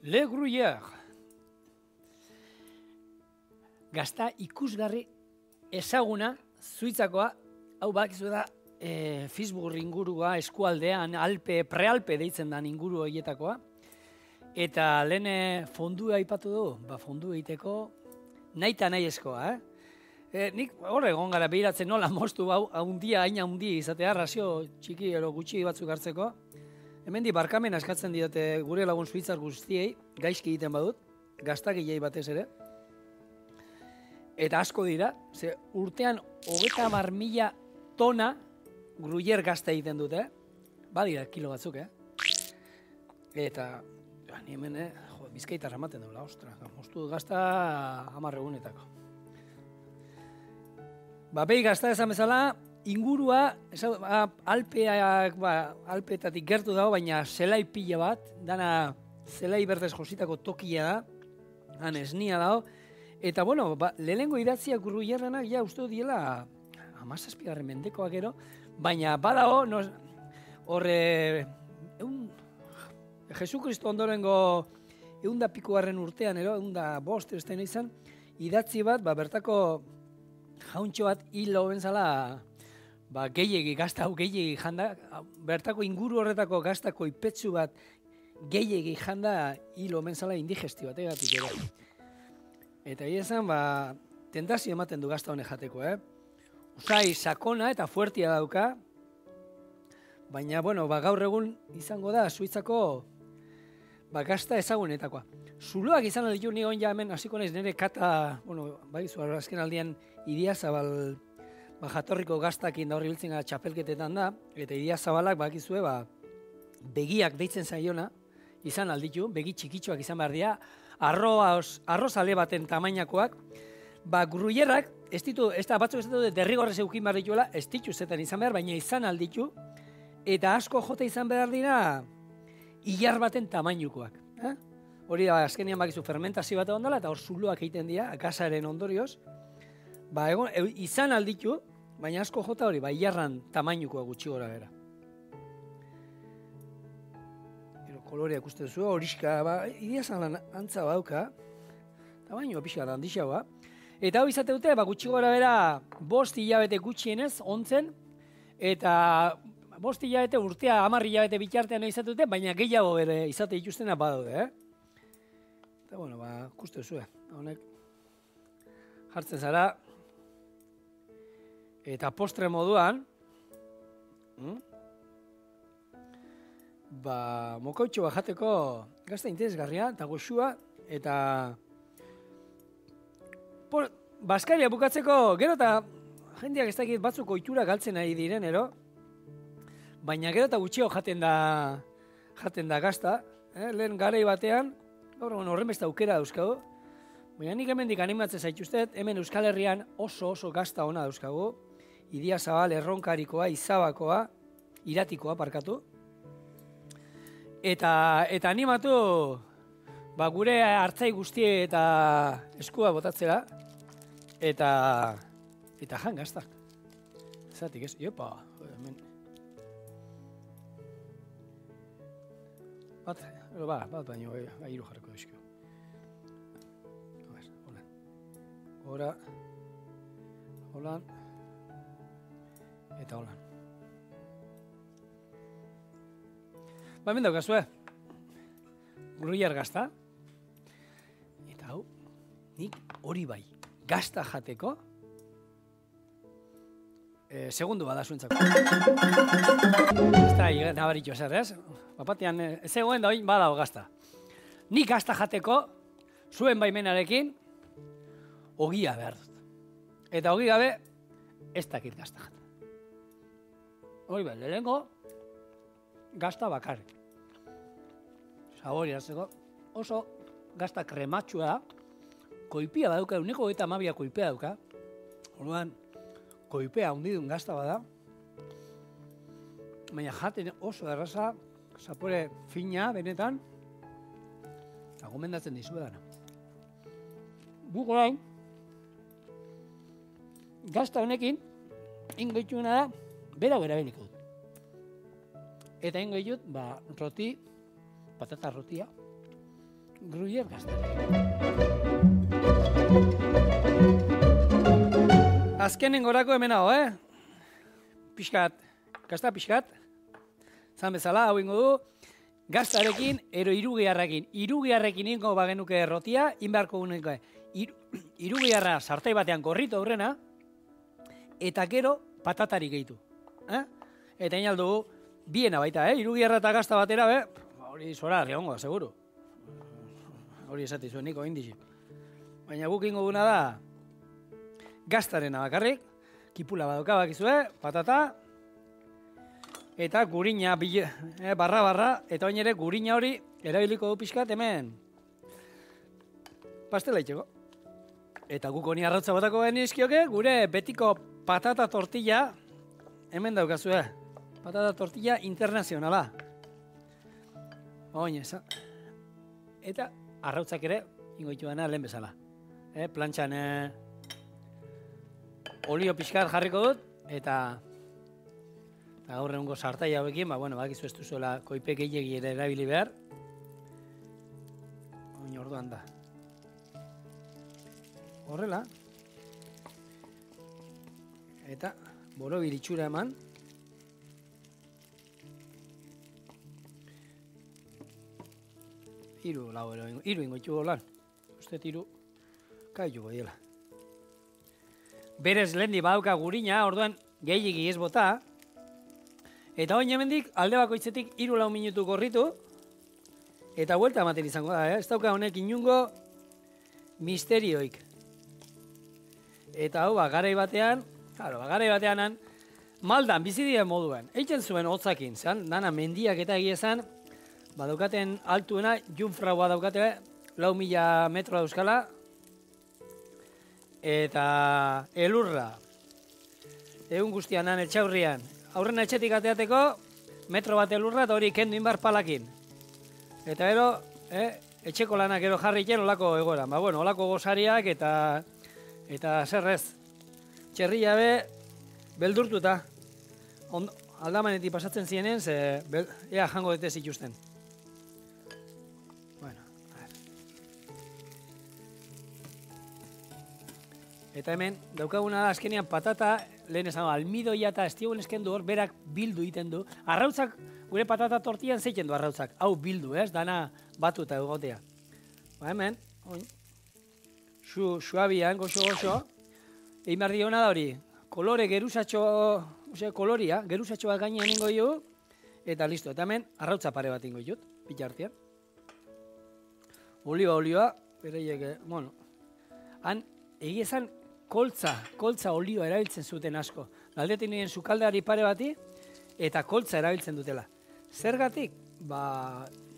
Le Gruyère. Gazta ikusgarri ezaguna, Suitzakoa, hau bakizu da, Fisburg ingurua, eskualdean, prealpe deitzen da inguru horietakoa. Eta lehen fondua aipatu du, fondu egiteko nahi eta nahi eskoa. Nik horre egon gara behiratzen nola moztu haundia, hain haundia izatea, razio txiki ero gutxi batzuk hartzeko. Hemendi barkamen askatzen didate gure lagun suitzar guztiei, gaizki egiten badut, gaztagilei batez ere. Eta asko dira, ze urtean 30.000 tona Gruyère gazta egiten dute, badira kilo batzuk, Eta, ni hemen, bizkaitarra ematen duela, ostra, moztu gazta 10 egunetako. Behi gazta esan bezala, ingurua, alpeetatik gertu dago, baina zelai pila bat, dana zelai bertez jositako tokia da, han esnia dago, eta, bueno, lehenengo idatziak Gruyèrenak, ja, uste diela, 17. mendekoak gero, baina badago, horre, Jesukristo ondorengo 100 urtean, 105 ez da izan, idatzi bat, bertako jauntxo bat hilo benzala, gehiegi, gazta hau gehiegi janda, bertako inguru horretako gaztako ipetsu bat gehiegi janda hilo benzala indigesti bat egatik ere. Eta izan, tentazio ematen du gazta honek jateko, Usai sakona eta fuertia dauka, baina, bueno, gaur egun izango da, Suitzako gazta ezagunetakoa. Zuloak izan alditu ni hon ja hemen, hasiko naiz nire kata, bueno, azken aldian Idiazabal jatorriko gaztakin da horri biltzen gara txapelketetan da, eta Idiazabalak bakizue, begiak deitzen zaiona, izan alditu, begi txikitsuak izan behar dira, arrozale baten tamainakoak, Gruyèreak, batzuk ez dut derrigorrez eukin behar dituela, ez ditu zetan izan behar, baina izan alditu, eta asko jota izan behar dira, ilar baten tamainukoak. Hori da, azkenian bakizu fermentazio bat ondala, eta hor zuloak egiten dira, gasaren ondorioz, izan alditu, baina asko jota hori, ilarran tamainukoa gutxi gora bera. Koloreak uste duzu, horiska, Idiazan antza badauka, tamainua pixka da handixagoa, eta hau izate dute, gutxi gora bera 5 hilabete gutxienez, ontzen, eta 5 hilabete urtea 10 hilabete bitartean izate dute, baina gehiago bere izate dituztena badaude, Eta, bueno, ikuste duzu, honek jartzen zara, eta postre moduan, mokoitxo jateko gazta interesgarria, eta goxua, eta Baskaria bukatzeko, gero eta jendeak ez dakit batzuk ohitura galtzen nahi diren, baina gero eta gutxio jaten da gazta, lehen garai batean, horren beste aukera dauzkagu, baina nik hemendik animatzen zaituztet, hemen Euskal Herrian oso gazta ona dauzkagu, Idiazabal, Erronkarikoa, Izabakoa, Iratikoa parkatu, eta animatu gure hartzai guztie eta eskua botatzera, eta jan gazta. Zatik ez, iopa, hemen. Bat baino, hiru jarriko dizkio. Holan. Holan. Eta holan. Hemen daukazue. Gruyère gazta. Eta hau, nik hori bai, gazta jateko, segundu bada zuentzako. Ez da, nabaritxo ezer, ez? Bapatean, ez egoen da hori badago gazta. Nik gazta jateko, zuen baimenarekin, ogia behar dut. Eta ogi gabe, ez dakit gazta jate. Hori behar, lehenko, gazta bakarrik. Sabori hartzeko, oso gazta krematxua da, koipia badauka, 1,12 koipia dauka, orduan, koipea hundidun gazta bada, baina jaten oso erraza, zapore fina benetan, eta gomendatzen dizu edana. Guk orain, gazta honekin, ingo itxuna da, bera beliko dut. Eta ingo ditut, roti, patata rotia, Gruyère gazta. Azkenen gorako hemen hau, Pixkat, gazta pixkat. Zan bezala, hau ingo du. Gaztarekin, ero irugiarrekin. Irugiarrekin ingo bagenuke errotia, inbeharko gunenuke. Irugiarra sartai batean gorritu aurrena, eta gero patatari gehitu. Eta inaldugu, biena baita, irugiarra eta gazta batera, hori zora, riongoa, seguru. Hori esati zuen niko indixi. Baina guk ingo guna da, gaztarena bakarrik, kipula badoka bakizue, patata, eta gurina, barra, eta oin ere gurina hori erabiliko du pixkat hemen pastela itxeko. Eta guk honi arrautza botako genizkioke, gure betiko patata tortilla, hemen daukazue, patata tortilla internazionala. Oin eza. Eta arrautzak ere, ingoitu dena lehen bezala. Plantxan olio pixkat jarriko dut, eta gaur egungo sartai hauekin, bakizu ez duzuela koipe gehiegi ere erabili behar. Oin orduan da. Horrela. Eta borobil itxura eman. Hiru ingoitu lan. Uste hiru kaituko diela. Berez lehendi badauka gurina, orduan gehiegi ez bota. Eta oin hemendik alde bakoitzetik 3-4 minutu gorritu. Eta buelta ematen izango da, ez dauka honek inungo misterioik. Eta hau, garai batean maldan bizidien moduan. Eitzen zuen hotzakin, dana mendiak eta egiezan, badaukaten altuena, jungfraua daukate, 4.000 metro dauzkala, eta elurra, egun guztian han etxaurrian, aurrena etxetik ateateko, metro bat elurra, eta hori kendu inbar palakin. Eta ero, etxeko lanak ero jarri iten olako egoeran. Olako gozariak eta zerrez. Txerria be, beldurtuta. Aldamanetik pasatzen zienen, ea jango dute zituzten. Eta hemen, daukaguna da azkenean patata, lehen esan, almidoia eta estiogun eskendu hor, berak bildu egiten du. Arrautzak, gure patata tortian zeiten du arrautzak. Hau bildu, dana batu eta egotea. Hemen, suabian, goxo, egin behar diona da hori, kolore geruzatxoa gainean ingo jo, eta listo. Eta hemen, arrautza pare bat ingo jut, bitartian. Olioa, bereiek, han, egiezan, koltza olioa erabiltzen zuten asko. Galdetik nien sukaldari pare bati, eta koltza erabiltzen dutela. Zergatik?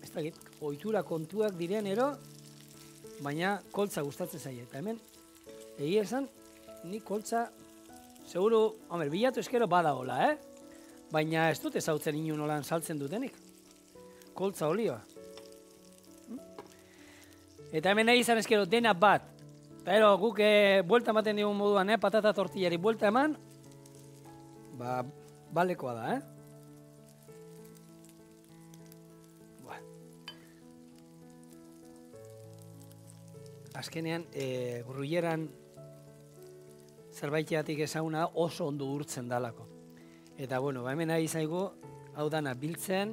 Ez dakit, ohitura kontuak diren ero, baina koltza gustatzen zaie. Eta hemen, egia esan, ni koltza, seguru, bilatu eskero badagola, baina ez dut ezautzen inun olan saltzen dutenik. Koltza olioa. Eta hemen nahi izan eskero dena bat, eta guk buelta ematen digun moduan, patata tortillari buelta eman, balekoa da, Azkenean, gruyèran zerbaiteatik ezaguna oso ondo urtzen dalako. Eta, hemen nahi zaigu, hau dana biltzen,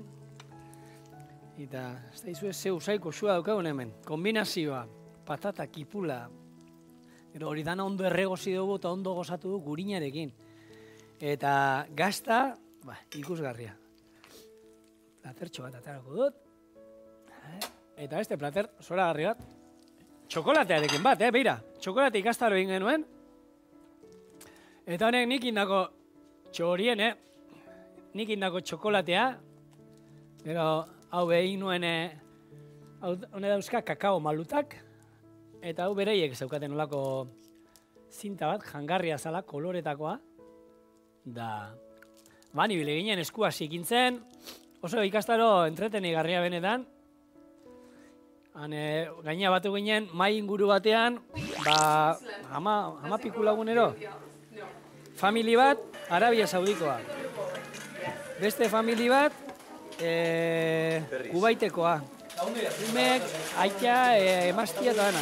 eta, ez da izue, zeu zaiko sua daukagun hemen. Kombinazioa, patata, kipula, hori dana ondo erregozi dugu eta ondo gozatu du gurinarekin. Eta gazta, ikusgarria. Platertxo bat atarako dut. Eta beste plater zoragarri bat. Txokolatearekin bat, beira. Txokolate ikastaro egin genuen. Eta honek nik indako txorien, nik indako txokolatea. Gero hau behin nuen, hone dauzka kakao malutak. Eta hau bereiek zeukaten olako zinta bat, jangarria zala, koloretakoa. Da, bani bile ginen eskua zikintzen, oso ikastaro entretenigarria benetan. Gaina batu ginen, mai inguru batean, ama pikulagunero. Famili bat, Arabia Saudikoa. Beste famili bat, Kubaitekoa. Umeek, aitea, emaztia eta dana.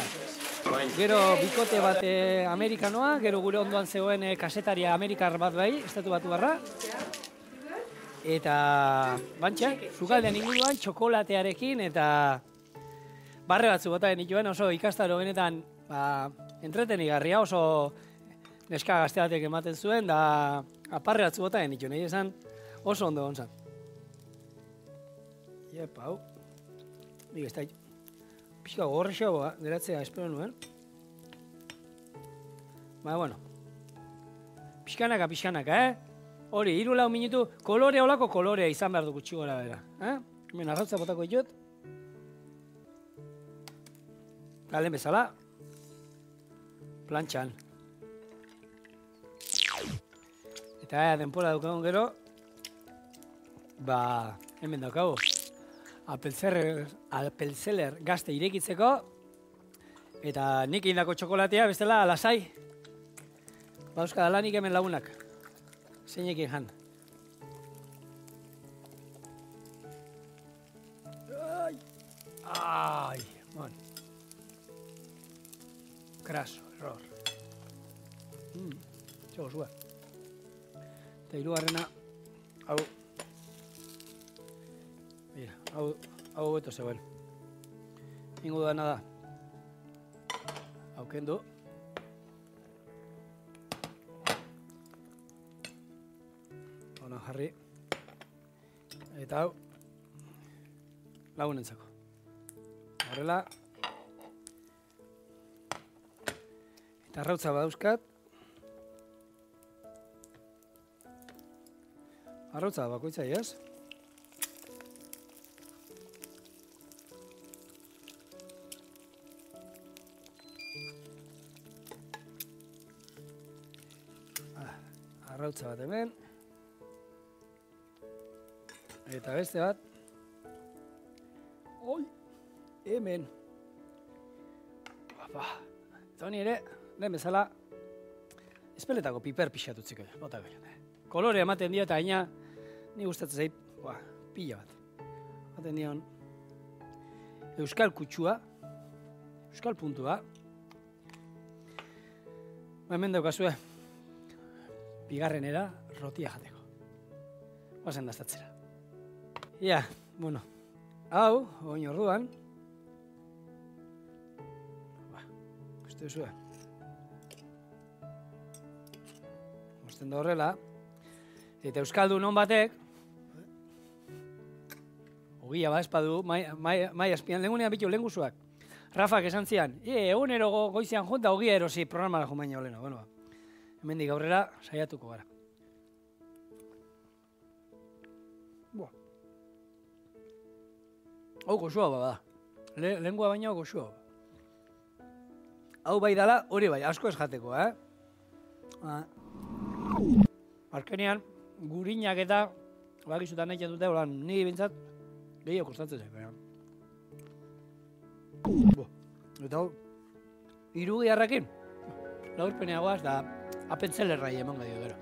Gero bikote bat amerikanoa, gero gure ondoan zegoen kasetaria amerikar bat bai, estatu batu barra. Eta, bantxa, sukaldean inguruan, txokolatearekin eta barre batzu bota genituen oso ikastaro benetan entretenigarria, oso neska gazte batek ematen zuen, da aparre batzu bota genituen, nahi esan oso ondo gontzat. Iepa, hau. Nik ez da, pixka gogorrexoa geratzea espero nuen. Baina, bueno, pixkanaka, Hori, 3-4 minutu, kolorea olako kolorea izan behar du gutxi gora bera. Hemen arrautza botako ditut. Eta lehen bezala, plantxan. Eta denpora daukagun gero, hemen daukagu. Apelzeller gazte irekitzeko, eta nik indako txokolatea bestela lasai. Euskal Alanik hemen lagunak. Zeinekin jan. Ai, bon. Kraso, error. Txego zua. Eta hirugarrena, hau. Mira, hau beto zegoen. Ingo dana da. Hau kendu. Hona jarri. Eta hau. Lagunentzako. Horrela. Eta arrautza badauzkat. Arrautza bakoitza, ez? Arrautza bat hemen. Eta beste bat. Oi, hemen. Eta honi ere, lehen bezala, espeletako piper pixatutziko, botako. Kolore ematen dio eta gaina, ni gustatzen zait, pila bat. Ematen dion, euskal kutsua, euskal puntua. Hemen daukazue, bigarrenera, rotia jateko. Oazen daztatzera. Ia, bueno, hau, oin orduan. Uste duzue. Osten da horrela. Eta euskaldun hon batek, ogia espadu, mai azpian, lengunean bitu lenguzuak. Rafak esan zian, egunero goizean junta ogia erosi programara jo baina oleno. Bueno, hemendik aurrera saiatuko gara. Hau goxua bada. Lengua baina goxua. Hau bai dala, hori bai, asko ez jateko, Azkenean, gurinak eta bakizutan nahi dute, niri bintzat, gehiago kostatzen zen. Eta hau, irugi harrakin, laurpeneagoaz da apentzelerrai eman gadio gero.